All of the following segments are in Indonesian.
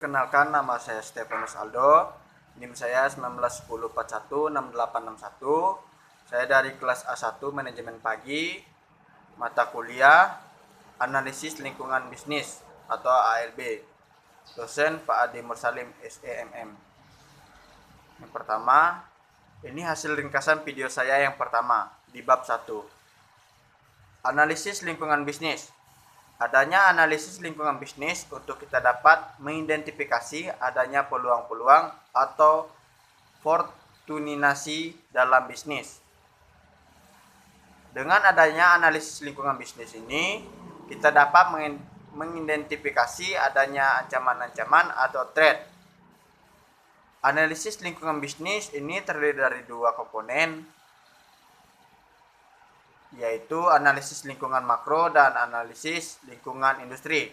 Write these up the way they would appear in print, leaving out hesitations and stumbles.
Kenalkan, nama saya Stefanus Aldo. NIM saya 1910416861. Saya dari kelas A1 Manajemen Pagi, mata kuliah Analisis Lingkungan Bisnis atau ALB. Dosen Pak Adi Mursalim SEMM. Yang pertama, ini hasil ringkasan video saya yang pertama di bab 1. Analisis lingkungan bisnis. Adanya analisis lingkungan bisnis untuk kita dapat mengidentifikasi adanya peluang-peluang atau opportunity dalam bisnis. Dengan adanya analisis lingkungan bisnis ini, kita dapat mengidentifikasi adanya ancaman-ancaman atau threat. Analisis lingkungan bisnis ini terdiri dari dua komponen, yaitu analisis lingkungan makro dan analisis lingkungan industri.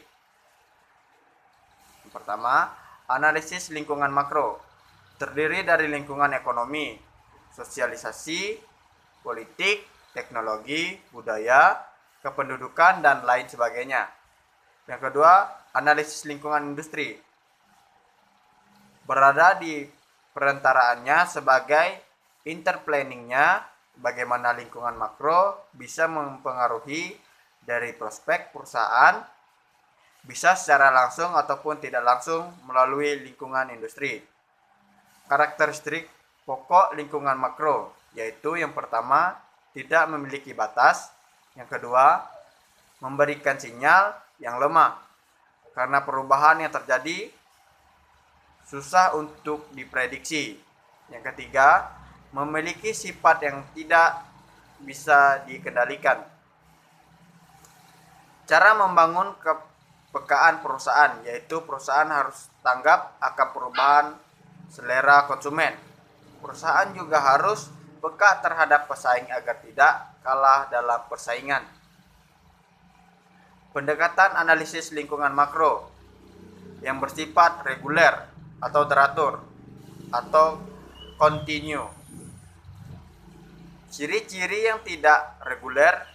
Yang pertama, analisis lingkungan makro terdiri dari lingkungan ekonomi, sosialisasi, politik, teknologi, budaya, kependudukan, dan lain sebagainya. Yang kedua, analisis lingkungan industri berada di perantaraannya sebagai interplanningnya, bagaimana lingkungan makro bisa mempengaruhi dari prospek perusahaan, bisa secara langsung ataupun tidak langsung melalui lingkungan industri. Karakteristik pokok lingkungan makro, yaitu yang pertama, tidak memiliki batas. Yang kedua, memberikan sinyal yang lemah, karena perubahan yang terjadi susah untuk diprediksi. Yang ketiga, memiliki sifat yang tidak bisa dikendalikan. Cara membangun kepekaan perusahaan, yaitu perusahaan harus tanggap akan perubahan selera konsumen. Perusahaan juga harus peka terhadap pesaing agar tidak kalah dalam persaingan. Pendekatan analisis lingkungan makro yang bersifat reguler atau teratur atau continue. Ciri-ciri yang tidak reguler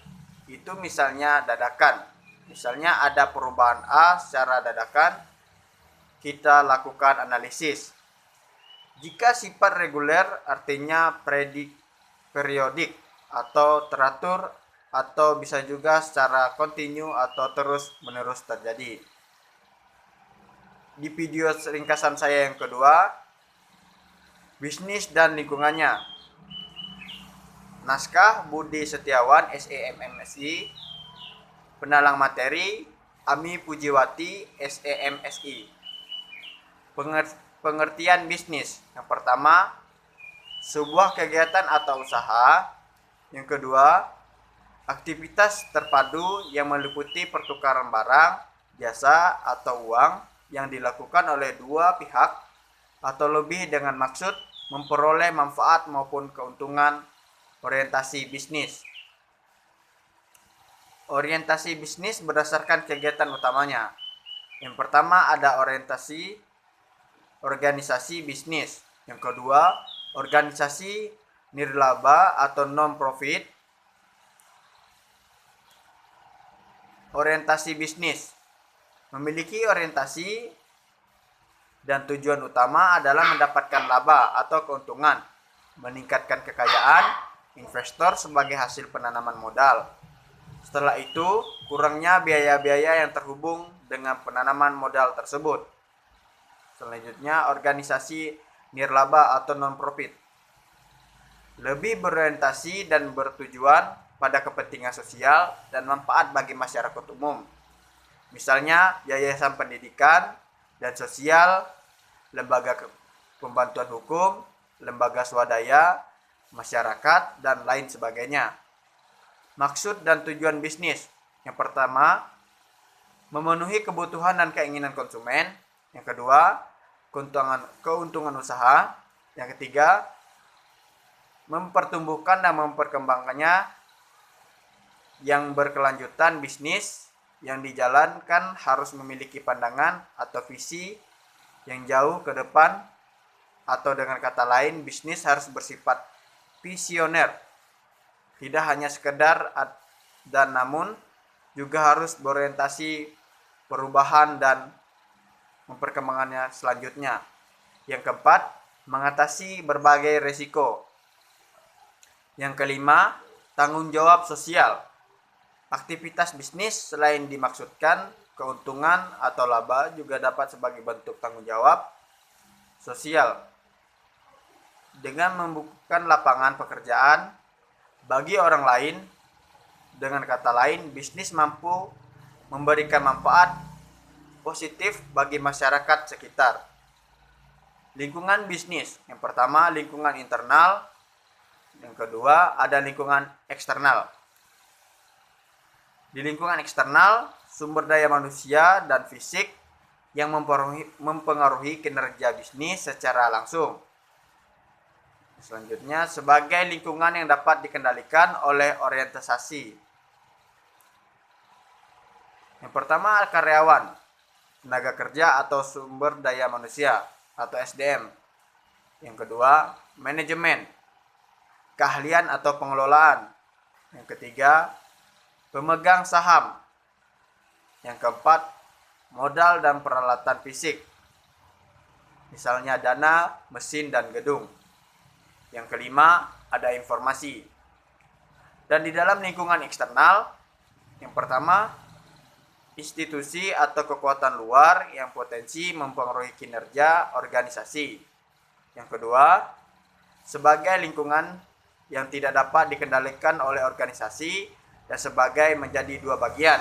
itu misalnya dadakan. Misalnya ada perubahan A secara dadakan, kita lakukan analisis. Jika sifat reguler artinya periodik atau teratur, atau bisa juga secara kontinu atau terus-menerus terjadi. Di video ringkasan saya yang kedua, bisnis dan lingkungannya. Naskah Budi Setiawan SEMMSI, penalang materi Ami Pujiwati SEMSI. Pengertian bisnis. Yang pertama, sebuah kegiatan atau usaha. Yang kedua, aktivitas terpadu yang meliputi pertukaran barang, jasa, atau uang yang dilakukan oleh dua pihak atau lebih dengan maksud memperoleh manfaat maupun keuntungan. Orientasi bisnis. Orientasi bisnis berdasarkan kegiatan utamanya. Yang pertama ada orientasi organisasi bisnis. Yang kedua, organisasi nirlaba atau non-profit. Orientasi bisnis memiliki orientasi dan tujuan utama adalah mendapatkan laba atau keuntungan, meningkatkan kekayaan investor sebagai hasil penanaman modal. Setelah itu, kurangnya biaya-biaya yang terhubung dengan penanaman modal tersebut. Selanjutnya, organisasi nirlaba atau non-profit lebih berorientasi dan bertujuan pada kepentingan sosial dan manfaat bagi masyarakat umum. Misalnya, yayasan pendidikan dan sosial, lembaga pembantuan hukum, lembaga swadaya, masyarakat, dan lain sebagainya. Maksud dan tujuan bisnis. Yang pertama, memenuhi kebutuhan dan keinginan konsumen. Yang kedua, keuntungan usaha. Yang ketiga, mempertumbuhkan dan memperkembangkannya yang berkelanjutan. Bisnis yang dijalankan harus memiliki pandangan atau visi yang jauh ke depan, atau dengan kata lain, bisnis harus bersifat visioner, tidak hanya sekedar dan namun juga harus berorientasi perubahan dan memperkembangannya selanjutnya. Yang keempat, mengatasi berbagai risiko. Yang kelima, tanggung jawab sosial. Aktivitas bisnis selain dimaksudkan keuntungan atau laba juga dapat sebagai bentuk tanggung jawab sosial dengan membukakan lapangan pekerjaan bagi orang lain. Dengan kata lain, bisnis mampu memberikan manfaat positif bagi masyarakat sekitar. Lingkungan bisnis. Yang pertama, lingkungan internal. Yang kedua, ada lingkungan eksternal. Di lingkungan eksternal, sumber daya manusia dan fisik yang mempengaruhi kinerja bisnis secara langsung. Selanjutnya, sebagai lingkungan yang dapat dikendalikan oleh orientasi. Yang pertama, karyawan, tenaga kerja atau sumber daya manusia atau SDM. Yang kedua, manajemen, keahlian atau pengelolaan. Yang ketiga, pemegang saham. Yang keempat, modal dan peralatan fisik. Misalnya dana, mesin, dan gedung. Yang kelima, ada informasi. Dan di dalam lingkungan eksternal, yang pertama, institusi atau kekuatan luar yang potensi mempengaruhi kinerja organisasi. Yang kedua, sebagai lingkungan yang tidak dapat dikendalikan oleh organisasi dan sebagai menjadi dua bagian.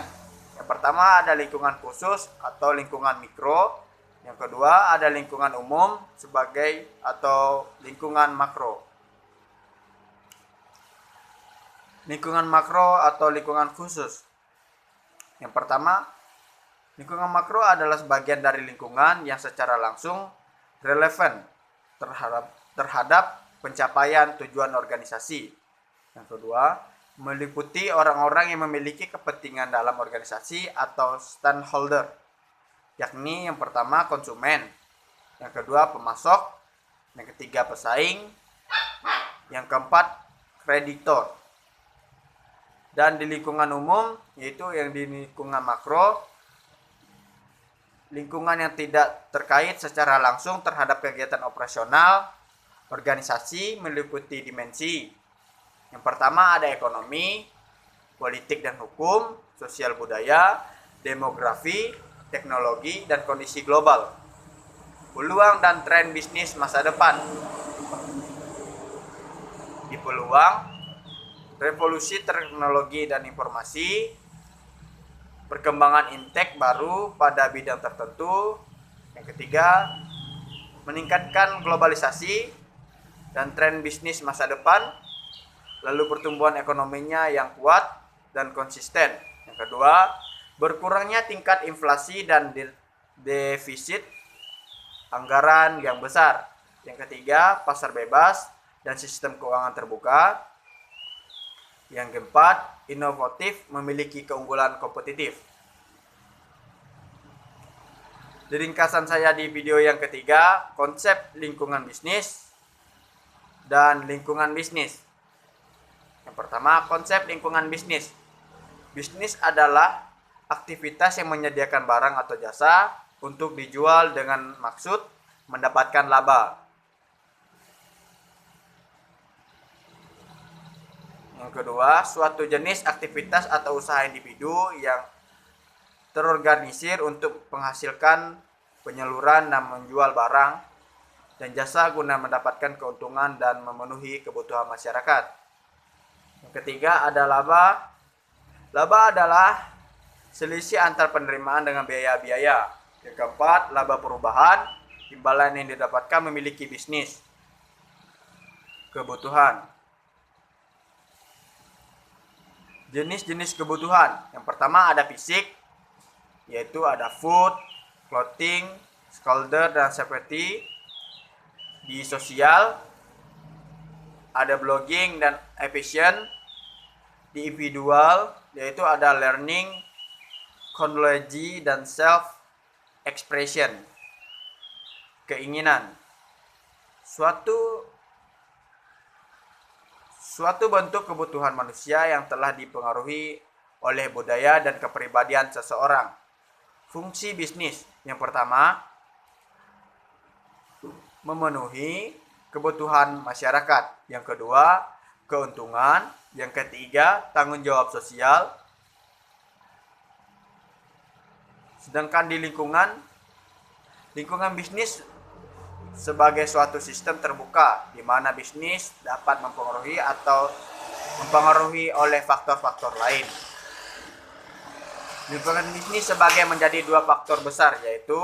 Yang pertama ada lingkungan khusus atau lingkungan mikro. Yang kedua ada lingkungan umum sebagai atau lingkungan makro. Lingkungan makro atau lingkungan khusus. Yang pertama, lingkungan makro adalah sebagian dari lingkungan yang secara langsung relevan terhadap pencapaian tujuan organisasi. Yang kedua, meliputi orang-orang yang memiliki kepentingan dalam organisasi atau stakeholder, yakni yang pertama konsumen, yang kedua pemasok, yang ketiga pesaing, yang keempat kreditor. Dan di lingkungan umum, yaitu yang di lingkungan makro, lingkungan yang tidak terkait secara langsung terhadap kegiatan operasional organisasi meliputi dimensi. Yang pertama ada ekonomi, politik dan hukum, sosial budaya, demografi, teknologi, dan kondisi global. Peluang dan tren bisnis masa depan. Di peluang, revolusi teknologi dan informasi, perkembangan intek baru pada bidang tertentu. Yang ketiga, meningkatkan globalisasi dan tren bisnis masa depan, lalu pertumbuhan ekonominya yang kuat dan konsisten. Yang kedua, berkurangnya tingkat inflasi dan defisit anggaran yang besar. Yang ketiga, pasar bebas dan sistem keuangan terbuka. Yang keempat, inovatif memiliki keunggulan kompetitif. Di ringkasan saya di video yang ketiga, konsep lingkungan bisnis dan lingkungan bisnis. Yang pertama, konsep lingkungan bisnis. Bisnis adalah aktivitas yang menyediakan barang atau jasa untuk dijual dengan maksud mendapatkan laba. Yang kedua, suatu jenis aktivitas atau usaha individu yang terorganisir untuk menghasilkan penyaluran dan menjual barang dan jasa guna mendapatkan keuntungan dan memenuhi kebutuhan masyarakat. Yang ketiga ada laba. Laba adalah selisih antar penerimaan dengan biaya-biaya. Yang keempat, laba perubahan, imbalan yang didapatkan memiliki bisnis kebutuhan. Jenis-jenis kebutuhan. Yang pertama ada fisik, yaitu ada food, clothing, shelter, dan safety. Di sosial, ada blogging dan efficient. Di individual, yaitu ada learning, chronology, dan self-expression. Keinginan. Suatu bentuk kebutuhan manusia yang telah dipengaruhi oleh budaya dan kepribadian seseorang. Fungsi bisnis. Yang pertama, memenuhi kebutuhan masyarakat. Yang kedua, keuntungan. Yang ketiga, tanggung jawab sosial. Sedangkan di lingkungan bisnis sebagai suatu sistem terbuka di mana bisnis dapat mempengaruhi atau mempengaruhi oleh faktor-faktor lain. Lingkungan bisnis sebagai menjadi dua faktor besar, yaitu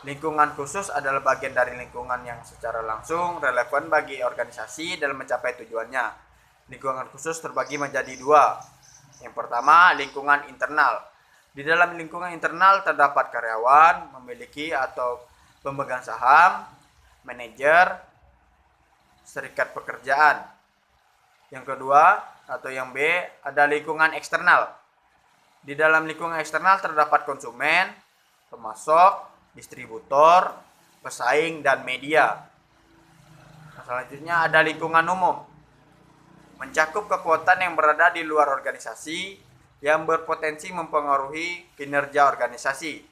lingkungan khusus adalah bagian dari lingkungan yang secara langsung relevan bagi organisasi dalam mencapai tujuannya. Lingkungan khusus terbagi menjadi dua. Yang pertama, lingkungan internal. Di dalam lingkungan internal terdapat karyawan, memiliki atau pemegang saham, manajer, serikat pekerjaan. Yang kedua, atau yang B, ada lingkungan eksternal. Di dalam lingkungan eksternal terdapat konsumen, pemasok, distributor, pesaing, dan media. Selanjutnya ada lingkungan umum. Mencakup kekuatan yang berada di luar organisasi yang berpotensi mempengaruhi kinerja organisasi.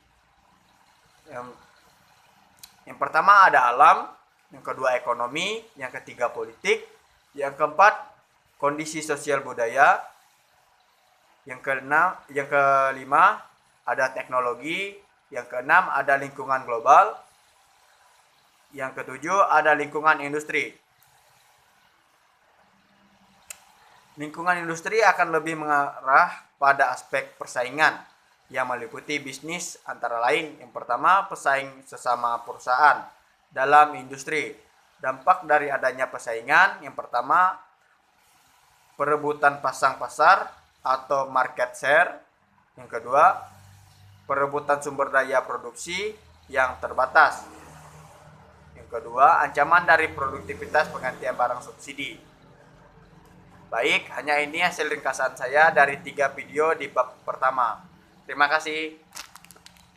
Yang pertama ada alam, yang kedua ekonomi, yang ketiga politik, yang keempat kondisi sosial budaya, yang kelima ada teknologi, yang keenam ada lingkungan global, yang ketujuh ada lingkungan industri. Lingkungan industri akan lebih mengarah pada aspek persaingan yang meliputi bisnis antara lain. Yang pertama, pesaing sesama perusahaan dalam industri. Dampak dari adanya persaingan, yang pertama, perebutan pasang pasar atau market share. Yang kedua, perebutan sumber daya produksi yang terbatas. Yang kedua, ancaman dari produktivitas penggantian barang subsidi. Baik, hanya ini hasil ringkasan saya dari 3 video di bab pertama. Terima kasih.